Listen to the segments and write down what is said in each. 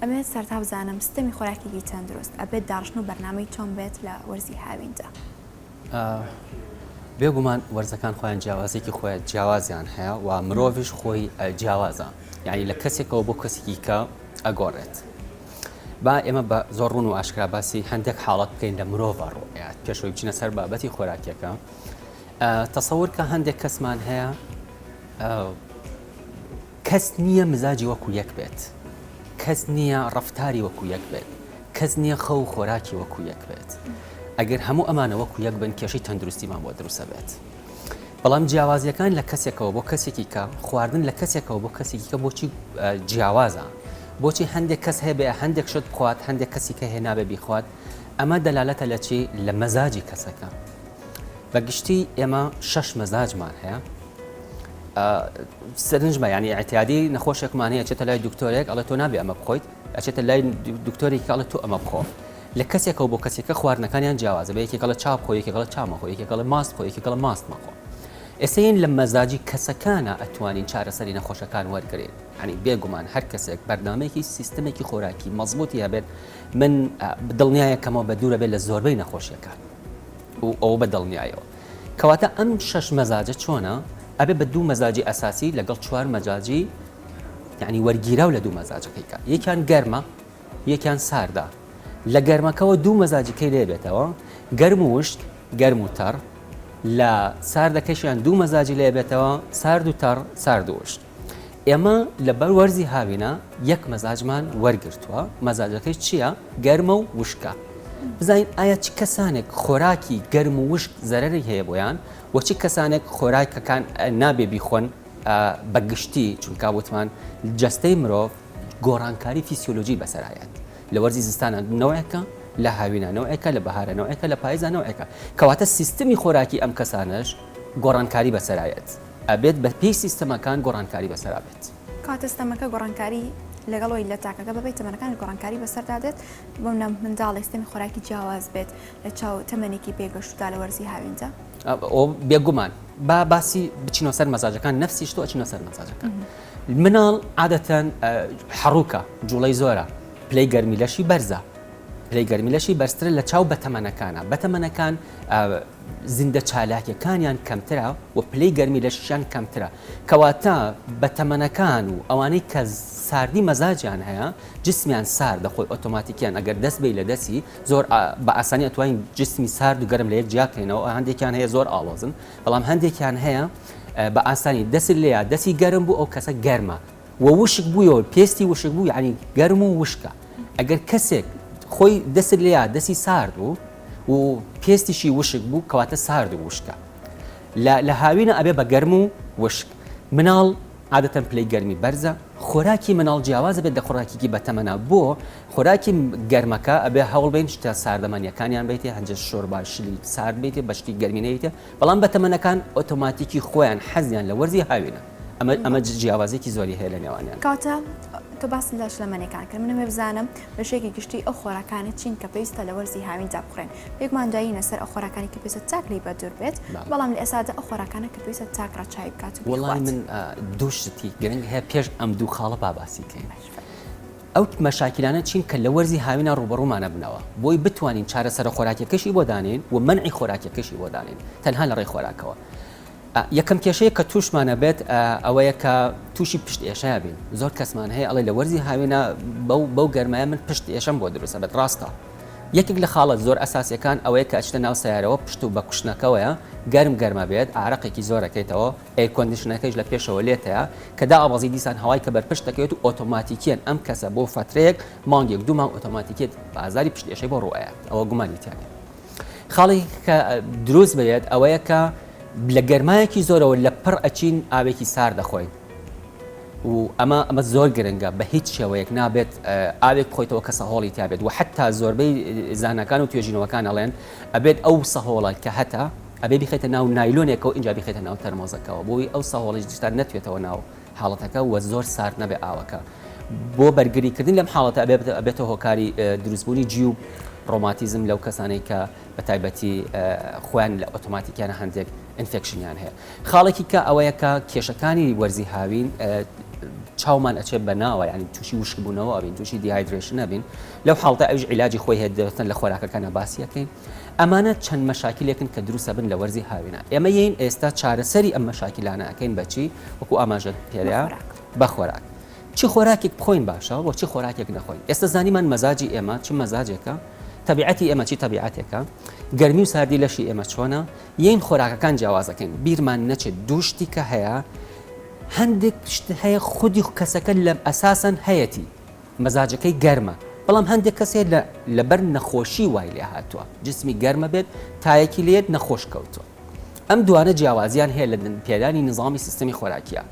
ئەمێ سەرتا بزانم سیستەمی خۆراکێکی تەندروست ئەبێت داڕشن و بەرنامەی چۆن بێت لە وەرزی هاویندا. بێگومان وەرزەکان خۆیان جیاوازێکی خۆیان جیاوازیان هەیە و مرۆڤش خۆی جیاوازە، یعنی لە کەسێکەوە بۆ کەسێکی کە ئەگۆڕێت. با ئێمە بە زۆر ڕوون و ئاشکرا باسی هەندێک حاڵەت بکەین لە مرۆڤ ڕۆیات پێشەوەی بچینە سەر بابەتی خۆراکیەکە. تەسەوور کە هەندێک کەسمان هەیە کەس نییە مزاجی وەکو یەک بێت، کەس نییە ڕەفتاری وەکو یەک بێت، کەس نییە خەو و خۆراکی وەکو یەک بێت. ئەگەر هەموو ئەمانە وەکو یەک بن کێشەی تەندروستیمان بۆ دروستە بێت. بەڵام جیاوازیەکان لە کەسێکەوە بۆ کەسێکی کە خواردن لە کەسێکەوە بۆ کەسێکی کە بۆچی جیاوازە، بۆچی هەندێک کەس هەیە بێ هەندێک شت بخوات هەندێک کەسی کە هێ نابێ بیخوات، ئەمە دەلالەتە لە چی؟ لە مەزاجی کەسەکە. بەگشتی ئێمە 6 مەزاجمان هەیە. سەرنجمە ینی ئەعتیادی نەخۆشێکمان هەیە ئەچێتە لای دکتۆرێک ئەڵێ تۆ نابێ ئەمە بخۆیت، ئەچێتە لای دکتۆرێکی ئەڵێ تۆ ئەمە بخۆ. لە کەسێکەوە بۆ کەسێکە خواردنەکانیان جیاوازە، بە یەکێکەڵە چاپ خۆ، یەکێکەڵە چامەخۆ، یەکێکەڵە ماست خۆ، یەکێکەڵە ماست مەخۆ. ئێستاین لە مەزاجی کەسەکانە ئەتوانین چارەسەری نەخۆشەکان وەرگرین. ینی بێگومان هەر کەسێک بەرنامەیەکی سیستمێکی خۆراکی مەزبوطی هەبێت، من دڵنیایەکەمەوە بە دوورە بێت لە زۆربەی نەخۆشیەکان و ئەوە بە دڵنیایەوە. کەواتە ئەم 6 مەزاجە چۆنە؟ ئەبێ بە 2 مەزاجی ئەساسی لەگەڵ 4 مەزاجی یعنی وەرگیرا و لە 2 مەزاجەکەیکە. یەکیان گەرمە، یەکیان ساردە. لە گەرمەکەەوە 2 مەزاجەکەی لێ بێتەوە، گەرم و وشک، گەرم و تەڕ. لە ساردەکەشیان 2 مەزاجی لێ بێتەوە، سارد و تەڕ، سارد و وشک. ئێمە لەبەر وەرزی هاوینە یەک مەزاجمان وەرگرتووە، مەزاجەکەی چییە؟ گەرمە و وشکە. بزانین ئایا چ کەسانێک خۆراکی گەرم و وشک زەرەری هەیە بۆیان، و چ کەسانێک خۆراکەکان نابێ بیخۆن بەگشتی، چونکە وتمان جەستەی مرۆڤ گۆڕانکاری فیسیۆلۆژی بەسەرایەت. لە وەرزی زستانە نەوەیەکە، لە هاوینە نەوەیەکە، لە بەهارە نەوەیەکە، لە پاییزە نەوەیەکە. کەواتە سیستمی خۆراکی ئەم کەسانش گۆڕانکاری بەسەرایەت، ئەبێت بە پێی سیستەمەکان گۆڕانکاری بەسەرا بێت. کاتە سیستەمەکە گۆڕانکاری لەگەڵەوەی لە تاکەکە بەبێت تەمەنەکان گۆڕانکاری بەسەردا دێت، بۆ منداڵی سیستەمی خۆراکی جیاواز بێت لە چاو تەمەنێکی پێگەشتودا لە وەرزی هاوینجا. ئەو بێگومان با باسی بچینەوە سەر مەزاجەکان، نەفسیش تۆ ئەچینەوە سەر مەزاجەکان. مناڵ عادەتەن حەڕووکە، جوڵەی زۆرە، پلەی گەرمی لەشی بەرزە، پلەی گەرمی لەشی بەرزترە لە چاو بەتەمەنەکانە. بەتەمەنەکان زیندە چالاکیەکانیان کەمترە و پلەی گەرمی لەشیان کەمترە. کەواتە بەتەمەنەکان و ئەوانەی کە ساردی مەزاجیان هەیە، جسمیان ساردە خۆی ئۆتۆماتیکیان، ئەگەر دەست بێ لە دەستی زۆر بە ئاسانی ئەتوانین جسمی سارد و گەرم لە یەک جیاکەینەوە. هەندێکیان هەیە زۆر ئاڵۆزن، بەڵام هەندێکیان هەیە بە ئاسانی دەست لێە دەستی گەرم بوو ئەو کەسە گەرمە و وشک بوویەوە، پێستی وشک بوو، یعنی گەرم و وشکە. ئەگەر کەسێک خۆی دەست لێە دەستی سارد بوو و پێستیشی وشک بوو، کەواتە سارد و وشکە. لە هاوینە ئەبێ بە گەرم و وشک. مناڵ عادەتەن پلەی گەرمی بەرزە، خۆراکی مناڵ جیاوازە بێت لە خۆراکیکی بەتەمەنە. بۆ خۆراکی گەرمەکە ئەبێ هەوڵ بین شتە ساردەمانیەکانیان بیتێ، هەنجە شۆربا شلی سارد بیتێ، بەشتی گەرمی نەیتێ. بەڵام بەتەمەنەکان ئۆتۆماتیکی خۆیان حەزیان لە وەرزی هاوینە. ئەمە جیاوازێکی زۆری هەیە لە نێوانیان. کاتە تۆ باسی لەش لە منەکان کرد، منەوێ بزانم بەشێکی گشتی ئەو خۆراکانە چین کە پێویستە لە وەرزی هاوینجا بخورێن. پێکمان داینە سەر ئەو خۆراکانی کە پێویستە چاک لێی بەدوور بێت، بەڵام لە ئێستادا ئەو خۆراکانە کە پێویستە چاک ڕاچاوی بکات و بخوات. وەڵامی من دوو شتی گرنگ هەیە پێش ئەم دوو خاڵە باسی بکەین. ئەو مەشاکلانە چین کە لە وەرزی هاوینە ڕوبەڕوومانە بنەوە، بۆی بتوانین چارەسەر خۆراکیەکەشی بۆ دانین و منعی خۆراکیەکەشی بۆ دانین، تەنها لە ڕێی خۆراکەوە. یەکەم کێشەیە کە تووشمانە بێت ئەوەیە کە تووشی پشت ئێشەیە بین. زۆر کەسمان هەیە ئەڵێ لە وەرزی هاوینە بەو گەرمایە من پشت ئێشەم بۆ دروستە بێت. ڕاستە. یەکێک لە خاڵەت زۆر ئەساسیەکان ئەوەیە کە ئەچتە ناو سەیارەوە پشت و بە کوشتنەکەوەیە گەرمە بێت، ئارەقێکی زۆرەکەیتەوە، ئێر کۆندیشنەکەیش لە پێشەوە لێتەیە کە داوەزی دیسان هەوای کە بەرپشت دەکەوێت و ئۆتۆماتیکیان ئەم کەسە بۆ فترەیەک مانگێک دوو مانگ ئۆتۆماتیکێت بازاری پشت ئێشەی بۆ ڕوئەیە. ئەوە گومانی تیانێت. خاڵی کە دروست بێت ئەوەیە کە لە گەرمایەکی زۆرەوە لە پڕ ئەچین ئاوێکی سار دەخۆین و ئەمە زۆر گرنگە، بە هیچ شێوەیەک نابێت ئاوێک بخۆیتەوە کە سەهۆڵی تابێت. و حتا زۆربەی زانەکان و توێژینەوەکان ئەڵێن ئەبێت ئەو سەهۆڵە کە هەتا ئەبێ بخێتە ناو نایلۆنێکەوە ئینجا بخێتە ناو تەرمۆزەکەەوە، بۆی ئەو سەهۆڵی جستان نەتوێتەوە ناو حاڵەتەکە و زۆر سارد نەبێ ئاوەکە. بۆ بەرگریکردن لەم حاڵەتە ئەبێتەوە هۆکاری دروستبوونی جیوب ڕۆماتیزم لەو کەسانەی کە بە تایبەتی خۆیان لە ئۆتۆماتیکیانە هەندێک ئینفێکشنیان هەیە. خاڵێکی کە ئەوەیە کە کێشەکانی وەرزی هاوین چاومان ئەچێت بە ناوە ینی تووشی وشکبوونەوە ئەبین تووشی دیهایدرێشن نەبین لەو حاڵتە ئەوش عیلاجی خۆی هێدەوەتن لە خۆراکەکانە باسیەکەین ئەمانە چەند مەشاکلێکن کە دروستە بن لە وەرزی هاوینە ئێمە یین ئێستا چارەسەری ئەم مەشاکلانە ئەەکەین بەچی وەکو ئاماژە پێریا بە خۆراک چی خۆراکێک بخۆین باشە بۆ چی خۆراکێک نەخۆین ئێستا زانیمان مەزاجی ئێمە چ مەزاجێکە تەبیعەتی ئێمە چی تەبیعەتێکە گەرمی و ساردی لەشی ئێمە چۆنە یین خۆراکەکان جیاوازەکەین بیرمان نەچێت دووشتی کە هەیە هەندێک شت هەیە خودی کەسەکە لە ئەساسن هەیەی مەزاجەکەی گەرمە بەڵام هەندێک کەسێ لەبەر نەخۆشی وای لێ هاتووە جسمی گەرمە بێت تایەکی لێت نەخۆش کەوتووە ئەم دوانە جیاوازیان هەیە لە پێدانی نظامی سیستەمی خۆراکیە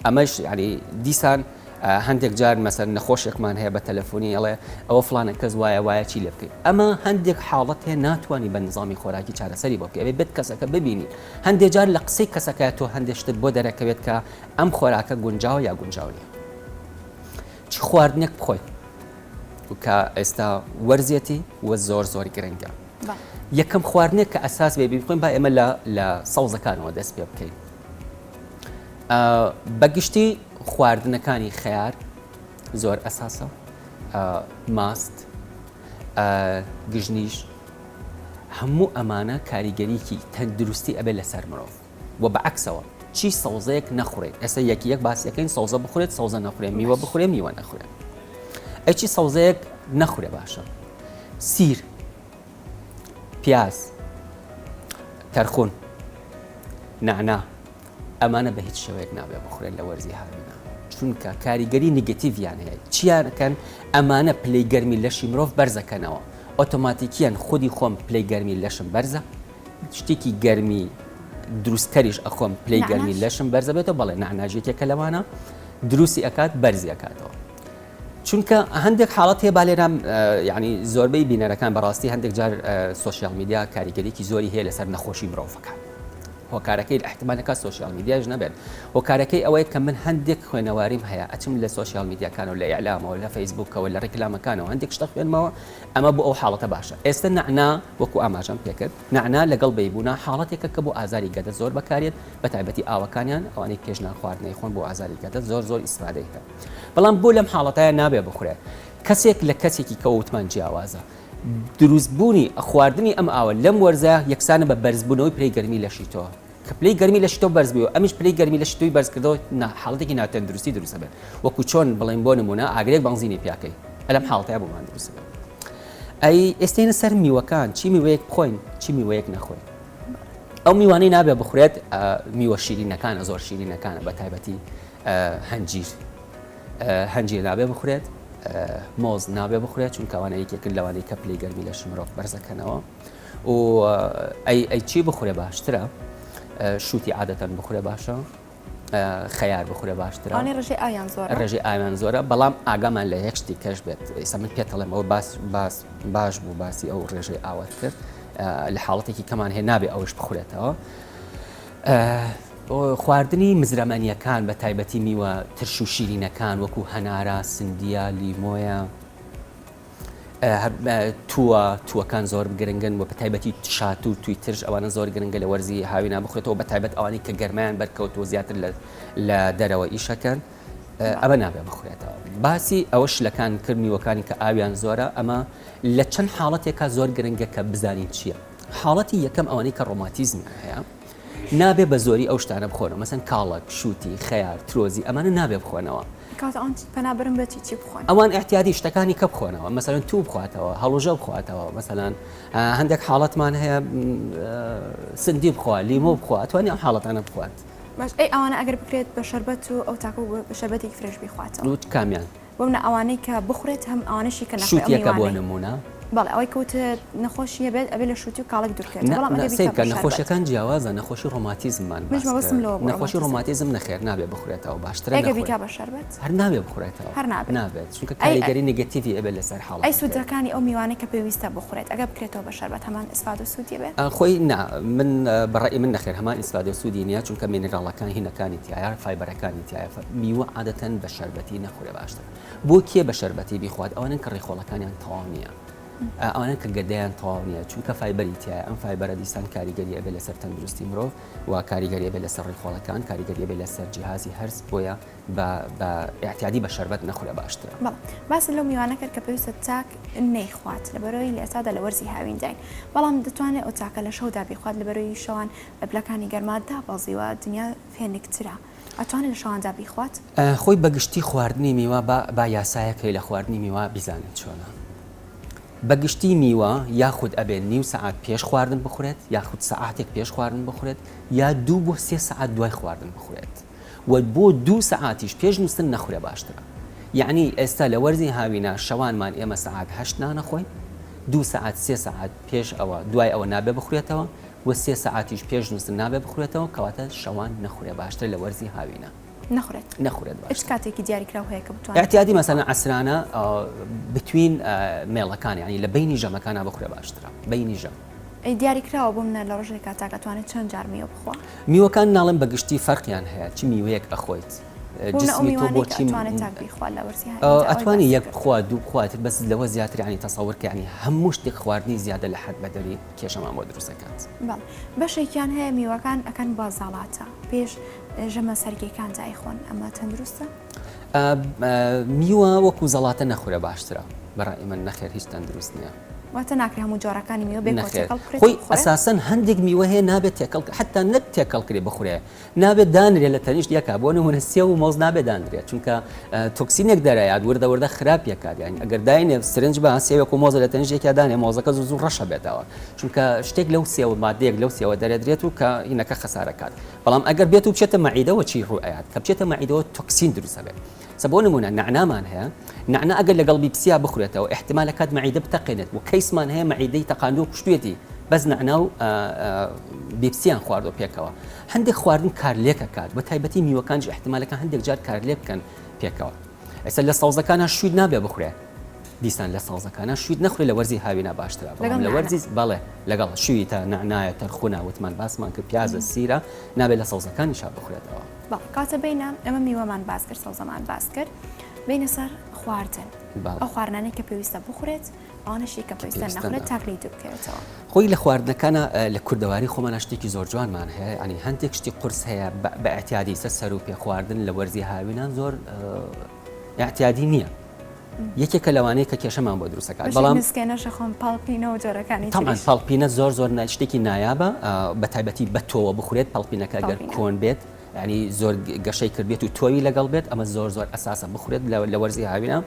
ئەمەش ینی دیسان هەندێک جار مەسەر نەخۆشێکمان هەیە بە تەلەفۆنی ئەڵێ ئەوە فلانە کەس وایە چی لێ بکەیت ئەمە هەندێک حاڵەت هەیە ناتوانانی بە نظامی خۆراکی چارەسەری بۆ بکەوێت بێت کەسەکە ببینی هەندێک جار لە قسەی کەسەکە تۆ هەندێک شتت بۆ دەرەکەوێت کە ئەم خۆراکە گونجاوە یا گونجاونیە چ خواردنێک بخۆیت کە ئێستا وەرزێتی وە زۆر گرنگە یەکەم خواردنێک کە ئەساس بێ بخۆین با ئێمە لە سەوزەکانەوە دەست پێ بکەین بەگشتی خواردنەکانی خەیار زۆر ئەساسە ماست گژنیش هەموو ئەمانە کاریگەریکی تەندروستی ئەبێ لەسەر مرۆڤ و بەعکسەوە چی سەوزەیەک نەخورێت ئێستا یەک باسیەکەین سەوزە بخورێت سەوزە نەخورێت میوە بخورێت میوە نەخورێت ئەی چی سەوزەیەک نەخورێ باشە سیر پیاز تەرخون نعنا ئەمانە بە هیچ شێوەیەک نابێ بخورێن لە وەرزی هاوینە چونکە کاریگەری نگەتیڤیان هەیە چیانەکەن ئەمانە پلەی گەرمی لەشی مرۆڤ بەرزەکەنەوە ئۆتۆماتیکیان خودی خۆم پلەی گەرمی لەشم بەرزە شتێکی گەرمی دروستکەریش ئەخۆم پلەی گەرمی لەشم بەرزە بێتەوە بەڵێ نعناژێکێکە لەوانە دروستی ئەکات بەرزی ئەکاتەوە چونکە هەندێک حاڵەت هەیە بالێران ینی زۆربەی بینەرەکان بەڕاستی هەندێک جار سوۆسیال میدیا کاریگەریکی زۆری هەیە لەسەر نەخۆشی مرۆڤەکان هۆکارەکەی احتمالەکە سوۆسیال میدیاش نەبێت هۆکارەکەی ئەوەیە کە من هەندێک خوێنەواریم هەیە ئەچم لە سوۆسیال میدیاکانەوە لە ئیعلامەوە لە فەیسبوکەوە لە ڕێکلامەکانەوە هەندێک شتە خوێنمەوە ئەمە بۆ ئەو حاڵەتە باشە ئێستا نعنا وەکو ئاماژەم پێکرد نعنا لەگەڵ بەیبوونا حاڵەتێکە کە بۆ ئازاری گەدە زۆر بەکارێت بە تایبەتی ئاوەکانیان ئەوانەی پێشنان خواردنەی خۆن بۆ ئازاری گەدە زۆر ئیسفادەی هەیە بەڵام بۆ لەم حاڵەتایە نابێ بخورێت کەسێک لە کەسێکی کەوتمان جیاوازە دروستبوونی خواردنی ئەم ئاوە لەم وەرزە یەکسانە بە بەرزبوونەوەی پلەی گەرمی لەشی تۆ کە پلەی گەرمی لەشی تۆ بەرز بووە ئەمیش پلەی گەرمی لەشی تۆی بەرز کردەوە حاڵەتێکی ناتەندروستی دروستە بێت وەکو چۆن بڵێن بۆ نمونە ئاگرێک بەنزینی پیاکەی ئەلەم حاڵەتەیە بۆمان دروستە بێت ئەی ئێستێنە سەر میوەکان چی میوەیەک بخۆین چی میوەیەک نەخۆین ئەو میوانەی نابێ بخورێت میوە شیرینەکانە زۆر شیرینەکانە بە تایبەتی هەنجیر نابێ بخورێت مۆز نابێ بخورێت چونکە ئەوانە یەکێکن لەوانەی کە پلەی گەرمی لەشی مرۆڤ بەرزەکەنەوە و ئەی چی بخورێ باشترە شوتی عادەتەن بخورێ باشە خەیار بخورێ باشترە ڕێژەی ئاویان زۆرە بەڵام ئاگامان لە یەک شتی کەش بێت ئێستا من پێتەڵێمەوە باش بوو باسی ئەو ڕێژەی ئاوات کرد لە حاڵەتێکی کەمان هەیە نابێ ئەوش بخورێتەوە خواردنی مزرەمەنیەکان بە تایبەتی میوە ترش و شیرینەکان وەکو هەنارە سندیە لیمۆیە تووەکان زۆر گرنگن و بە تایبەتی شات و توی ترش ئەوانە زۆر گرنگە لە وەرزی هاوینا بخورێتەوە بە تایبەت ئەوانەی کە گەرمایان بەرکەوتەوە زیاتر لە دەرەوە ئیشەکەن ئەمە نابێ بخورێتەوە باسی ئەوە شلەکان کرد میوەکانی کە ئاویان زۆرە ئەمە لە چەند حاڵەتێکە زۆر گرنگە کە بزانین چییە حاڵەتی یەکەم ئەوانەی کە ڕۆماتیزم هەیە نابێ بە زۆری ئەو شتانە بخۆنەوە مەسەن کاڵک شوتی خەیار ترۆزی ئەمانە نابێ بخۆنەوە پەنابرم بێتی چی بخۆن ئەوان احتیادی شتەکانی کە بخۆنەوە مەسەن تو بخواتەوە هەڵوژە بخواتەوە مەسەلەن هەندێک حاڵەتمان هەیە سندی بخوا لیمۆ بخوا ئەتوانی ئەم حاڵەتانە بخوات باش ئەی ئەوانە ئەگەر بکرێت بە شەربەت و ئەو تاکو بە شەربەتێکی فرێش بیخواتەوە لوت کامیان بۆ منە ئەوانەی کە بخورێت هەم ئەوانەشی کە شوتیەکە بۆ نمونە بەڵێ ئەوەی کەوت نەخۆشیە بێت ئەبێ لە شووتی و کاڵک دوورکرێت سیرکە نەخۆشیەکان جیاوازە نەخۆشی ڕۆماتیزممان نەخۆشی ڕۆماتیزم نەخێر نابێ بخورێتەوە باشترە بیکا بە شەربەت هەر نابێ بخورێتەوە هەر نابێت چونکە کاریگەری نگەتیڤی ئەبێت لەسەر حاڵەت ئەی سوودەکانی ئەو میوانەی کە پێویستە بخورێت ئەگە بکرێتەوە بە شەربەت هەمان ئیسفاد و سوودی بێت خۆی من بەڕێی من نەخێر هەمان ئیسفاد و سوودی نییە چونکە مینێراڵەکان هینەکانی تایە فایبەرەکانی تایە میوە عادەتەن بە شەربەتی نەخورێ باشتر بۆ کێ بە شەربەتی بیخوات ئەوانن کە ڕێخۆڵەکانیان تەواو نییە ئەوانە کە گەدەیان تەواو نییە چونکە فایبەری تایە ئەم فایبەرە دیسان کاریگەریە بێ لەسەر تەندروستی مرۆڤ و کاریگەریە بێ لەسەر ڕێخۆڵەکان کاریگەریە بێ لەسەر جیهازی هەرس بۆیە بە احتیادی بە شەربەت نەخورە باشترە. باس لەو میوانە کرد کە پێویستە چاک نەیخوات لەبەرەوەی لە ئێستادا لە وەرزی هاوین داین بەڵام دەتوانێت ئەو چاکە لە شەودا بیخوات لەبەرەوەی شەوان بەبلەکانی گەرمادا بەڵزیوە دنیا فێنکترە ئەتوانێت لە شەواندا بیخوات خۆی بەگشتی خواردنی میوە با یاسایەکەی لە خواردنی میوە بیزانێت چۆنە. بەگشتی میوە یاخود ئەبێت نیو سەعات پێش خواردن بخورێت یاخود سەعاتێک پێش خواردن بخورێت یا 2 بۆ 3 سەعات دوای خواردن بخورێت و بۆ 2 سەعاتیش پێش نووسن نەخورێ باشترە. یعنی ئێستا لە وەرزی هاوینە شەوانمان ئێمە سەعات 8 نانەخۆین 2 سەعات 3 سەعات پێش ئەوە دوای ئەوە نابێ بخورێتەوە و 3 سەعاتیش پێش نووسن نابێ بخورێتەوە کەواتە شەوان نەخورێ باشتر لە وەرزی هاوینە نەخورێت هیچ کاتێکی دیاریکراو هەیە کە بتوانێت احتیادی مەسەلەن عەسرانە بتوین مێڵەکان یعنی لە بینی ژەمەکانە بخورێ باشترە بینی ژەم. دیاریکراوە بۆ منە لە ڕۆژێک کاتاکە توانێت چەند جار میوە بخوا میوەکان ناڵم بەگشتی فەرقیان هەیە چی میوەیەک ئەخۆیت جسمی تۆ بۆچی ئەتوانی یەک بخوا دوو بخواتر بەس لەوە زیاتر ینی تەسەوڕکە ینی هەموو شتێک خواردنی زیادە لە حد بەدەری کێشەمان بۆ دروستەکات. بەشێکیان هەیە میوەکان ئەکەن بازاڵاتە پێش ژەمە سەرگیەکان دایخۆن ئەمە تەندروستە؟ میوە وەکو زەڵاتە نەخورە باشترە بەڕای من نەخێر هیچ تەندروست نییە. واتە ناکرێ هەموو جۆرەکانی میوە بێت خۆی ئەساسەن هەندێک میوە هەیە نابێت تێکەڵ حتا نەک تێکەڵ کرێ بخورێ نابێت دانرێ لە تەنیشت یەکا بۆ نمونە سێ و مۆز نابێت دانرێت چونکە تۆکسینێک دەرایات وردە خراپیەکات یانی ئەگەر داینێ سرنج بە سێوێک و مۆزە لە تەنیشتێکا دانێ مۆزەکە زوو ڕەشە بێتەوە چونکە شتێک لەو سێوە مادەیەک لەو سێوە دەرێدرێت و کە هینەکە خەسارەکات بەڵام ئەگەر بێت و بچێتە مەعیدەوە چی ڕوئەیات کە بچێتە مەعیدەوە تۆکسین دروستە بێت. بۆ نمونە نعنامان هەیە نعنا ئەگەر لەگەڵ بیپسیا بخورێتەوە احتمالە کات مەعیدە بتەقێنێت و کەیسمان هەیە مەعیدەی تەقاندو کوشتێتی بەس نعنا و بیپسیان خواردۆ پێکەوە هەندێک خواردن کارلێکە کات بە تایبەتی میوەکانش احتمالەکە هەندێک جار کارلێک بکەن پێکەوە. ئێستا لە سەوزەکانە شوید نابێ بخورێ دیسان لە سەوزەکانە شوید نەخورێ لە وەرزی هاوینە باشترە لە وەرزی بەڵێ لەگەڵ شووی تا نعنایە تەرخونە وتمان باسمان کرد پیازە سیرە نابێت لە سەوزەکانیشا بخورێتەوە. کاتە بینە ئەمە میوەمان باس کرد سەوزەمان باس کرد بینە سەر خواردن ئەو خواردنانەی کە پێویستە بخورێت ئەوانەشی کە پێویستە نەخورێت تاکلی دوو بکەوێتەوە. خۆی لە خواردنەکانە لە کوردەواری خۆمانە شتێکی زۆر جوانمان هەیە ینی هەندێک شتی قورس هەیە بە احتیادی سەر و پێ خواردن لە وەرزی هاوینان زۆر احتیادی نییە. یەکێکە لەوانەیە کە کێشەمان بۆ دروستەکات بەڵام مسکێنەشە خۆم پاڵپینەوە جۆرەکانی تەمان پاڵپینە زۆر شتێکی نایابە بە تایبەتی بە تۆوە بخورێت پاڵپینەکە گەر کۆن بێت ینی زۆر گەشەی کردبێت و تۆوی لەگەڵ بێت ئەمە زۆر ئەساسە بخورێت لە وەرزی هاوینە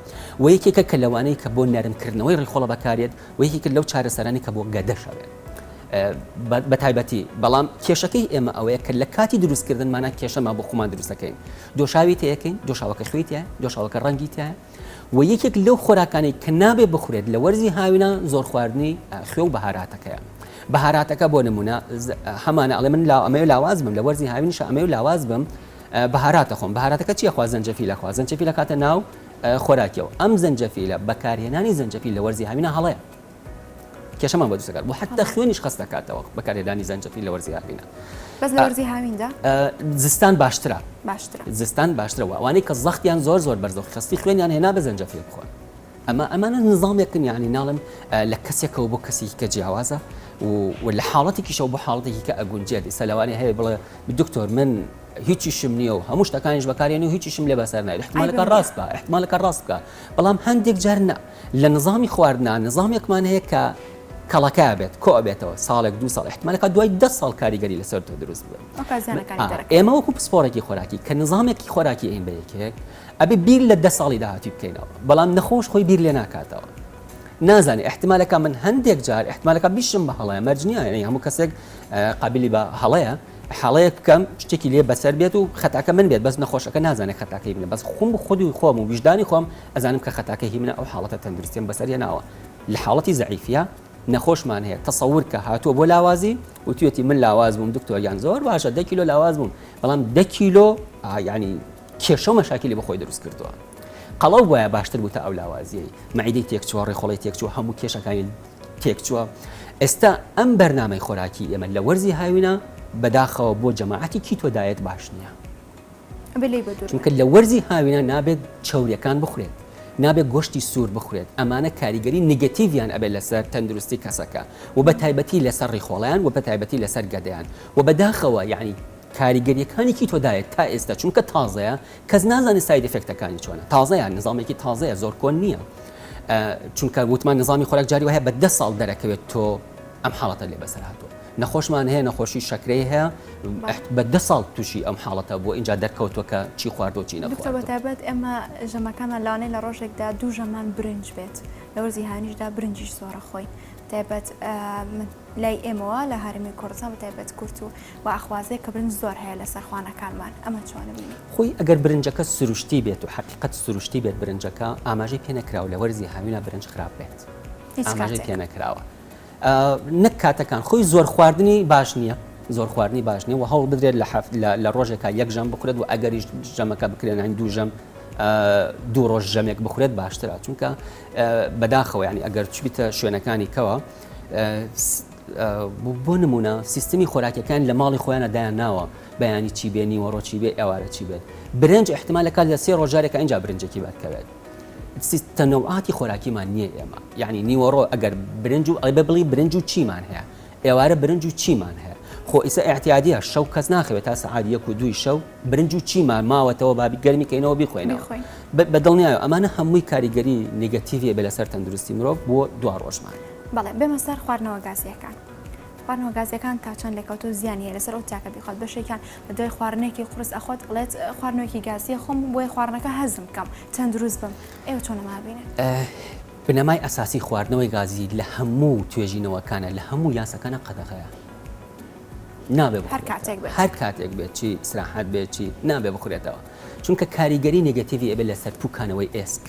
و یەکێکە کە لەوانەیە کە بۆ نەرمکردنەوەی ڕێخۆڵە بەکارێت و یەکێک لەو چارەسەرانی کە بۆ گەدەشەوێت بە تایبەتی بەڵام کێشەکەی ئێمە ئەوەیە کە لە کاتی دروستکردنمانە کێشەمان بۆ خۆمان دروستەکەین دۆشاوی تەیەکەین دۆشاوەکە خوێی تایە دۆشاوەکە ڕەنگی تایە و یەکێک لەو خۆراکانی کە نابێ بخورێت لە وەرزی هاوینە زۆر خواردنی خوێ و بەهاراتەکەیە. بەهاراتەکە بۆ نمونە هەمانە ئەڵێ من ئەمەوێ لاواز بم لە وەرزی هاوینش ئەمەوێ لاواز بم بەهاراتە خۆم بەهاراتەکە چیە خوا زەنجەفیلە خوا زەنجەفیلە کاتە ناو خۆراکیەوە ئەم زەنجەفیلە بەکارهێنانی زەنجەفیل لە وەرزی هاوینە هەڵەیە کێشەمان بۆ دروستەکات بۆ حتا خوێنیش خەست دەکاتەوە بەکارهێنانی زەنجەفیل لە وەرزی هاوینە. بەس لە وەرزی هاویندا زستان باشترە زستان باشترە وانەی کە زەختیان زۆر بەرزەوە خستی خوێنیان هێنا بە زەنجەفیل بخۆن ئەمانە نظامێکن یعنی ناڵم لە کەسێکەوە بۆ کەسێکی کە جیاوازە و لە حاڵەتێکیشەوە بۆ حاڵەتێکی کە ئەگونجێت سەلەوانی هەیە بڵێ دکتۆر من هیچیشم نییە و هەموو شتەکانیش بەکارێنی و هیچیشم لێ بەسەر نایێت احتمالەکە ڕاست بکە بەڵام هەندێک جار لە نظامی خواردنا نظامێکمان هەیە کە کەڵەکە بێت کۆ بێتەوە ساڵێک 2 ساڵ احتمالەکە دوای 10 ساڵ کاریگەری لەسەر تۆ دروست بێت. ئێمە وەکو پسپۆرێکی خۆراکی کە نظامێکی خۆراکی ئین بەیەکێک ئەبێ بیر لە 10 ساڵی داهاتی بکەینەوە بەڵام نەخۆش خۆی بیر لێ ناکاتەوە نازانی احتمالەکە من هەندێک جار احتمالەکە بیشم بە هەڵەیە مەرجنیە یعنی هەموو کەسێک قابلی بە هەڵەیە حاڵەیە بکەم شتێکی لێ بەسەر بێت و خەتاکە من بێت بەس نەخۆشەکە نازانێت خەتاکەی منە بەس خۆم خودی خۆم و ویژدانی خۆم ئەزانم کە خەتاکەی منە ئەو حاڵەتە تەندروستیم بەسەر هێناوە لە حاڵەتی زەعیفە نەخۆشمان هەیە تەسەور کە هاتووە بۆ لاوازی و توێتی من لاواز بووم دکتۆر یان زۆر باشە 10 کیلۆ لاواز بووم بەڵام 10 کیلۆ ینی کێشە و مەشاکلی بەخۆی دروست کردووە قەڵەو وایە باشتر بوو تا ئەو لاوازیەی مەعیدەی تێکچووە ڕێخۆڵی تێکچووە هەموو کێشەکانی تێکچووە. ئێستا ئەم بەرنامەی خۆراکی ئێمە لە وەرزی هاوینە بەداخەوە بۆ جەماعەتی کیتۆ دایەت باش نییە چونکە لە وەرزی هاوینە نابێت چەوریەکان بخورێت نابێت گۆشتی سوور بخورێت ئەمانە کاریگەری نگەتیڤیان ئەبێت لەسەر تەندروستی کەسەکە و بە تایبەتی لەسەر ڕیخۆڵیان و بە تایبەتی لەسەر گەدەیان و بەداخەوە یعنی کاریگەریەکانێکی تۆدایێت تا ئێستا چونکە تازەیە کەس نازانێت ساید ئفێکتەکانی چۆنە تازەیان نظامێکی تازەیە زۆر کۆن نییە چونکە وتمان نظامی خۆراک جاری وهەیە بە 10 ساڵ دەرەکەوێت تۆ ئەم حاڵەتە لێ بەسەر هاتووە نەخۆشمان هەیە نەخۆشی شەکرەی هەیە بە 10 ساڵ تووشی ئەم حاڵەتە بۆ اینجا دەرکەوتوە کە چی خواردۆ چی نەخواردۆ. دکتۆر بەتایبەت ئێمە ژەمەکانمان لەوانەیە لە ڕۆژێکدا 2 ژەمان برنج بێت لە وەرزی هاوینیشدا برنجیش زۆرە خۆی تایبەت لای ئێمەوە لە هەرمی کوردستان بە تایبەت کورت و ئاخوازەیە کە برنج زۆر هەیە لە سەرخوانەکانمان ئەمە چۆنە بینی خۆی ئەگەر برنجەکە سروشتی بێت و حقیقت سروشتی بێت برنجەکە ئاماژەی پێ نەکراوە لە وەرزی هاوینە برنج خراپ بێت ئاماژەی پێ نەکراوە نەک کاتەکان خۆی زۆر خواردنی باش نییە زۆر خواردنی باش نییە و هەوڵ بدرێت لە ڕۆژێکە یەک ژەم بخورێت و ئەگەریش ژەمەکە بکرێن 2 ژەم 2 ڕۆژ ژەمێک بخورێت باشترە چونکە بەداخەوە ینی ئەگەر چبیتە شوێنەکانی کەوە بۆ نمونە سیستمی خۆراکیەکان لە ماڵی خۆیانە دایان ناوە بەیانی چی بێ نیوەڕۆ چی بێ ئێوارە چی بێت برنج احتمالەکە لە 3 ڕۆژارێکە اینجا برنجێکی بەکەوێت تەنەوعاتی خۆراکیمان نییە ئێمە یعنی نیوەڕۆ ئەگەر برنج و ئەڵێ بڵی برنج و چیمان هەیە ئێوارە برنج و چیمان هەیە خۆ ئیسا احتیادیە شەو کەس ناخەوێت تا سەعات 1 و 2 شەو برنج و چیمان ماوەتەوە بابی گەرمی کەینەوە بیخۆینەوە بەدڵنیایە ئەمانە هەمووی کاریگەری نگەتیڤیە بە لەسەر تەندروستی مرۆڤ بۆ 2 ڕۆژمان. بەڵێ بێمە سەر خواردنەوە گازیەکان خواردنەوە گازیەکان تا چەند لەکەوتۆ زیانیە لەسەر ئەو تاکە بیخوات بەشێکیان بە دوای خواردنێکی قورس ئەخوات بڵێت خواردنەوەکی گازیە خۆم بۆی خواردنەکە هەزم بکەم تەندروست بم ئێوە چۆن نەمابینێت بنەمای ئەساسی خواردنەوەی گازی لە هەموو توێژینەوەکانە لە هەموو یاسەکانە قەدەغەیە نابێ هەر کاتێک بێت چی سراحەت بێت چی نابێ بخورێتەوە چونکە کاریگەری نگەتیڤی ئەبێت لەسەر پوکانەوەی ئێسک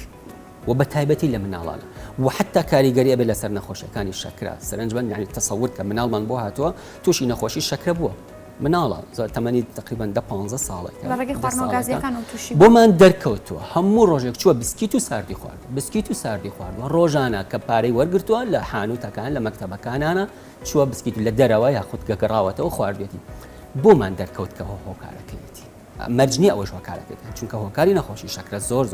و بە تایبەتی لە مناڵانە و حتا کاریگەری ئەبێت لەسەر نەخۆشیەکانی شەکرە سەرنجبن یعنی تەسەور کە مناڵمان بۆ هاتووە تووشی نەخۆشی شەکرە بووە مناڵە تەمەنی تقریبا 15 ساڵێک بۆمان دەرکەوتووە هەموو ڕۆژێک چووە بسکیت و ساردی خوارد بسکیت و ساردی خواردوە ڕۆژانە کە پارەی وەرگرتووە لە حانوتەکان لە مەکتەبەکانانە چووە بسکیت لە دەرەوە یاخود گەگەڕاوەتەوە خواردوێتی بۆمان دەرکەوت کە هۆکارەکەیەتی مەرجنی ئەوەش هۆکارەکەیت چونکە هۆکاری نەخۆشی شەکرە زۆر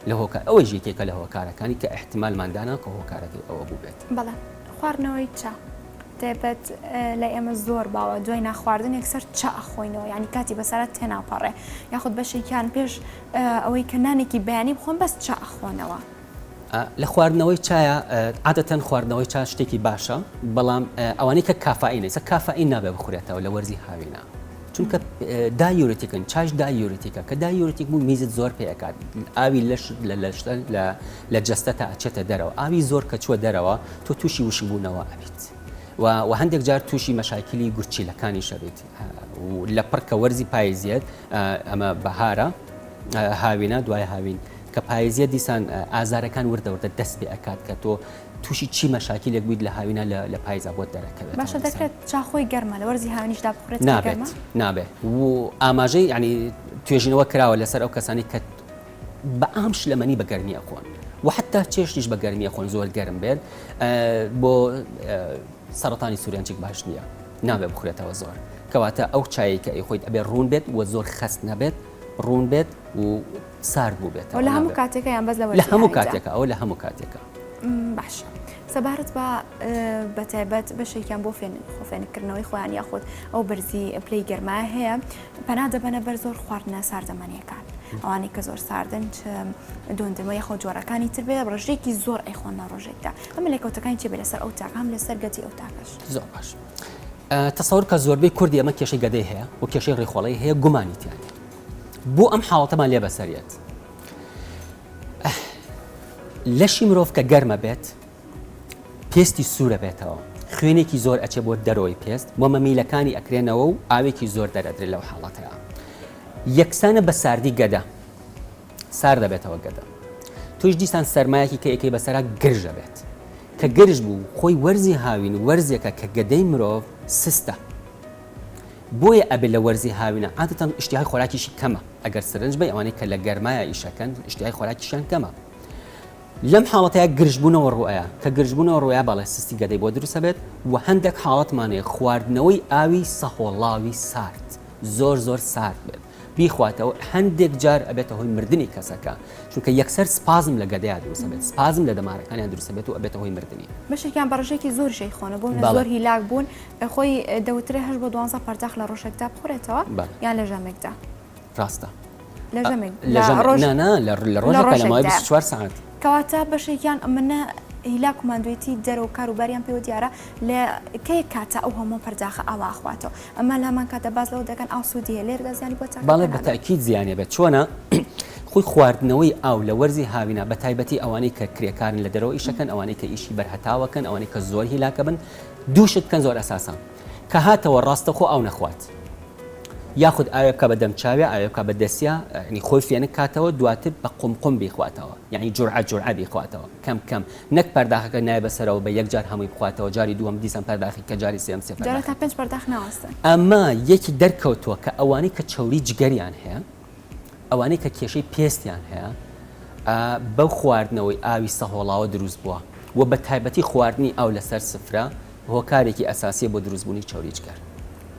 لە هۆکار ئەوەی ژێکێکە لە هۆکارەکانی کە احتیمالماندانە کە هۆکارەکەی ئەوە بوو بێت. بەڵێ خواردنەوەی چا دەبێت لە ئێمە زۆر باوە دوای ناخواردن یەکسەر چا ئەخۆینەوە ینی کاتی بەسەرات تێناپەڕێ یاخود بەشێکیان پێش ئەوەی کە نانێکی بەیانی بخۆن بەس چا ئەخۆنەوە. لە خواردنەوەی چایە عادەتەن خواردنەوەی چا شتێکی باشە بەڵام ئەوانەی کە کافائینە ئێستا کافائین نابێ بخورێتەوە لە وەرزی هاوینە چونکە دایورێتیکن چاش دایورێتیکە کە دایورێتیک بوو میزت زۆر پێکات ئاوی لەش لە جەستە تا ئەچێتە دەرەوە ئاوی زۆر کە چوە دەرەوە تۆ تووشی وشبوونەوە ئەبیت و هەندێک جار تووشی مەشاکلی گورچیلەکانی شەبێت لە پڕکە وەرزی پاییزیەت ئەمە بەهارە هاوینە دوای هاوین کە پاییزیە دیسان ئازارەکان وردەوردە دەست پێ ئەکات کە تۆ تووشی چی مەشاکلێک بوویت لە هاوینە لە پاییزا بۆ دەرەکەوێت باشە دەکرێت چاخۆی گەرمە لە وەرزی هاوینیشدا بخورێت نابێت و ئاماژەی ینی توێژینەوە کراوە لەسەر ئەو کەسانی کە بە ئام شلەمەنی بە گەرمی ئەخۆن و حتا چێشتیش بە گەرمی ئەخۆن زۆر گەرم بێت بۆ سەرەتانی سوورانچێک باش نییە نابێت بخورێتەوە زۆر کەواتە ئەو چایی کە ئەی خۆیت ئەبێ ڕوون بێت و زۆر خەست نەبێت ڕوون بێت و سارد بوو بێت لە هەموو کاتێکە یان بەس لە هەموو کاتێکە ئەو لە هەموو کاتێکە باشە سەبارەت بە تایبەت بەشێکیان بۆ خۆفێنکردنەوەی خۆیان یاخود ئەو بەرزی پلەی گەرمای هەیە پەنا دەبەنە بەر زۆر خواردنە ساردەمەنیەکان ئەوانەی کە زۆر ساردن دۆندنەوە یاخۆ جۆرەکانی تر بێ ڕۆژێکی زۆر ئەیخۆنە ڕۆژێکدا ئەمە لێکەوتەکانی چێ بێ لەسەر ئەو تاک هەم لەسەر گەتی ئەو تاکەش زۆر باش تەسەور کە زۆربەی کوردی ئەمە کێشەی گەدەی هەیە و کێشەی ڕێخۆڵی هەیە گومانیتیان بۆ ئەم حاڵەتەمان لێ بەسەریەت لەشی مرۆڤ کە گەرمە بێت پێستی سوورە بێتەوە خوێنێکی زۆر ئەچێ بۆ دەرەوەی پێست بۆ مەمیلەکانی ئەکرێنەوە و ئاوێکی زۆر دەرەدرێت لەو حاڵەتەیە یەکسانە بە ساردی گەدە سار دەبێتەوە گەدە توش دیسان سەرمایەکی کە یەکەی بەسەرا گرژە بێت کە گرژ بوو خۆی وەرزی هاوین وەرزێکە کە گەدەی مرۆڤ سستە بۆیە ئەبێ لە وەرزی هاوینە عادەتەن ئیشتیهای خۆراکیشی کەمە ئەگەر سرنج بێ ئەوانەی کە لە گەرمایە ئیشەکەن ئیشتیهای خۆراکیشیان کەمە لەم حاڵەتەیە گرژبوونەوە ڕوئەیە کە گرژبوونەوە ڕویا باڵێ سستی گەدەی بۆ دروستە بێت و هەندێک حاڵەتمانەیە خواردنەوەی ئاوی سەهۆڵاوی سارد زۆر سارد بێت بیخواتەوە هەندێک جار ئەبێتە هۆی مردنی کەسەکە چونکە یەکسەر سپازم لە گەدەیان دروستە بێت سپازم لە دەمارەکانیان دروستە بێت و ئەبێتە هۆی مردنی بەشێکیان بەڕژێکی زۆر شەی خۆنە بوون زۆر هیلاک بوون خۆی دەوترێ 8 بۆ 12 پەرداخ لە ڕۆژێکدا بخورێتەوە یان لە ژەمێکدا ڕاستە لە ژەمێک لە ڕۆژێکە لە ماوەی 24 ساعت کەواتە بەشێکیان منە هیلاک و ماندوێتی دەرە و کاروباریان پێوە دیارە لە کەی کاتە ئەو هەموو پەرداخە ئاوا خواتەوە ئەمە لەمان کاتە باز لەوە دەکەن ئاو سوودیە لێردا زیانی بۆ باڵێ بەتاکید زیانێ بێت چۆنە خۆی خواردنەوەی ئاو لە وەرزی هاوینە بە تایبەتی ئەوانەی کە کرێکارن لە دەرەوە ئیشەکەن ئەوانەی کە ئیشی بەرهەتاوەکەن ئەوانەی کە زۆر هیلاکە بن دووشت بکەن زۆر ئەساسان کە هاتەوە ڕاستەخۆ ئاو نەخوات یاخود ئاوێ بکە بە دەمچاوێ ئاوێ بکە بە دەسیا ینی خۆی فێنک کاتەوە دواتر بە قومقم بیخواتەوە یعنی جورعە بیخواتەوە کەم کەم نەک پەرداخەکە نایە بەسەرەوە بە یەک جار هەمووی بخواتەوە جاری دووەم دیسان پەرداخی کە جاری سێم سێ تا 5 پەرداخ ناوەستن ئەمە یەکی دەرکەوتووە کە ئەوانەی کە چەوری جگەریان هەیە ئەوانەی کە کێشەی پێستیان هەیە بەو خواردنەوەی ئاوی سەهۆڵاوە دروست بووە و بە تایبەتی خواردنی ئاو لەسەر سفرە هۆکارێکی ئەساسی بۆ دروستبوونی چەوری جگەر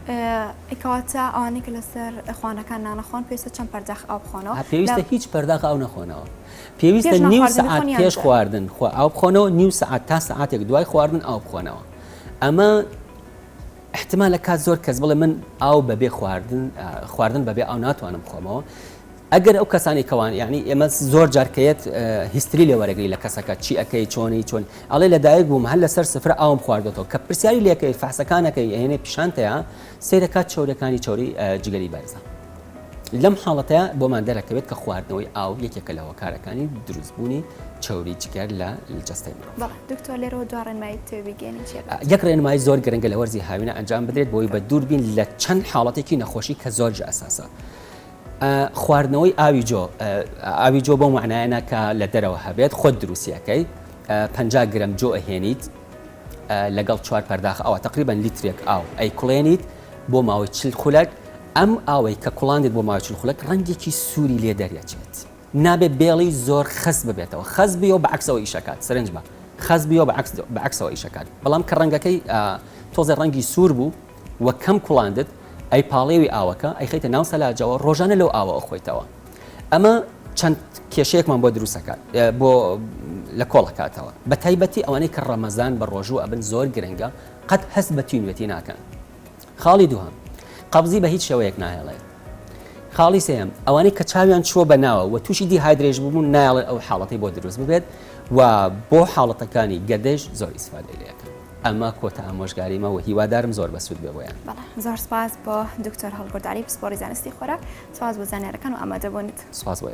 ئەکەواتە ئەوانەی کە لەسەر خوانەکان نانەخۆن پێویستە چەند پەرداخ ئاو بخۆنەوە پێویستە هیچ پەرداخ ئاو نەخۆنەوە پێویستە نیو سەعات پێش خواردن ئاو بخۆنەوە نیو سەعات تا سەعاتێک دوای خواردن ئاو بخۆنەوە ئەمە احتمالە کات زۆر کەس بڵێ من ئاو بەبێ خواردن بەبێ ئاو ناتوانم بخۆمەوە ئەگەر ئەو کەسانی کەوان یعنی ئێمە زۆر جارکەیت هیستری لێ وەرەگری لە کەسەکە چی ئەەکەی چۆن ئەڵێ لەدایک بووم هەر لەسەر سفرە ئاوم خواردەوە کە پرسیاری لێکەی فاسەکانەکەی هێنێ پیشانتەیە سیرەکات چۆرەکانی چۆری جگەری بەرزە لەم حاڵەتەیە بۆمان دەرەکەوێت کە خواردنەوەی ئاو یەکێکە لە هۆکارەکانی دروستبوونی چۆری جگەر لە جەستەی مرۆڤ. دکتۆر لێرەوە دو ڕێنمایی تێبگەێنی یەک ڕێنمایی زۆر گرنگە لە وەرزی هاوینە ئەنجام بدرێت بۆی بە دووربین لە چەند حاڵەتێکی نەخۆشی کە زۆر ئەساسە. خواردنەوەی ئاوی جۆ بۆ معنایەنە کە لە دەرەوە هەبێت خۆت دروستیەکەی 50 گرم جۆ ئەهێنیت لەگەڵ 4 پەرداخ ئەوە تقریبان لیترێک ئاو ئەیکوڵێنیت بۆ ماوەی 40 خولەک ئەم ئاوەی کە کوڵاندێت بۆ ماوەی 40 خولەک ڕەنگێکی سووری لێ دەرێچێت نابێت بێڵی زۆر خەس ببێتەوە خەس بیەوە بەعکسەوە ئیشەکات سەرنج بە خەس بیەوە بەعکسەوە ئیشەکات بەڵام کە ڕەنگەکەی تۆزە ڕەنگی سوور بوو وە کەم کوڵاندت ئەی پاڵێوی ئاوەکە ئەی خەیتە ناو سەلاجەوە ڕۆژانە لەو ئاوە خۆیتەوە ئەمە چەند کێشەیەکمان بۆ دروستەکات بۆ لە کۆڵەکاتەوە بە تایبەتی ئەوانەی کە ڕەمەزان بە ڕۆژوو ئەبن زۆر گرنگە قەت هەست بە تینوێتی ناکەن خاڵی دووهەم قەبزی بە هیچ شێوەیەک نایەڵێت خاڵی سێم ئەوانەی کە چاویان چووە بەناوە و تووشی دیهایدرێژ بوون نایڵێت ئەو حاڵەتی بۆ دروست ببێت و بۆ حاڵەتەکانی گەدەش زۆر ئیسفادەی لێەکەن ئەمە کۆتە ئامۆژگاریمە و هیوادارم زۆر بەسوود بێ بۆیان زۆر سپاس بۆ دکتۆر هەڵگورداری پسپۆری زانستی خۆراک سپاس بۆ زانیارەکان و ئامادەبوونیت سپاس بۆ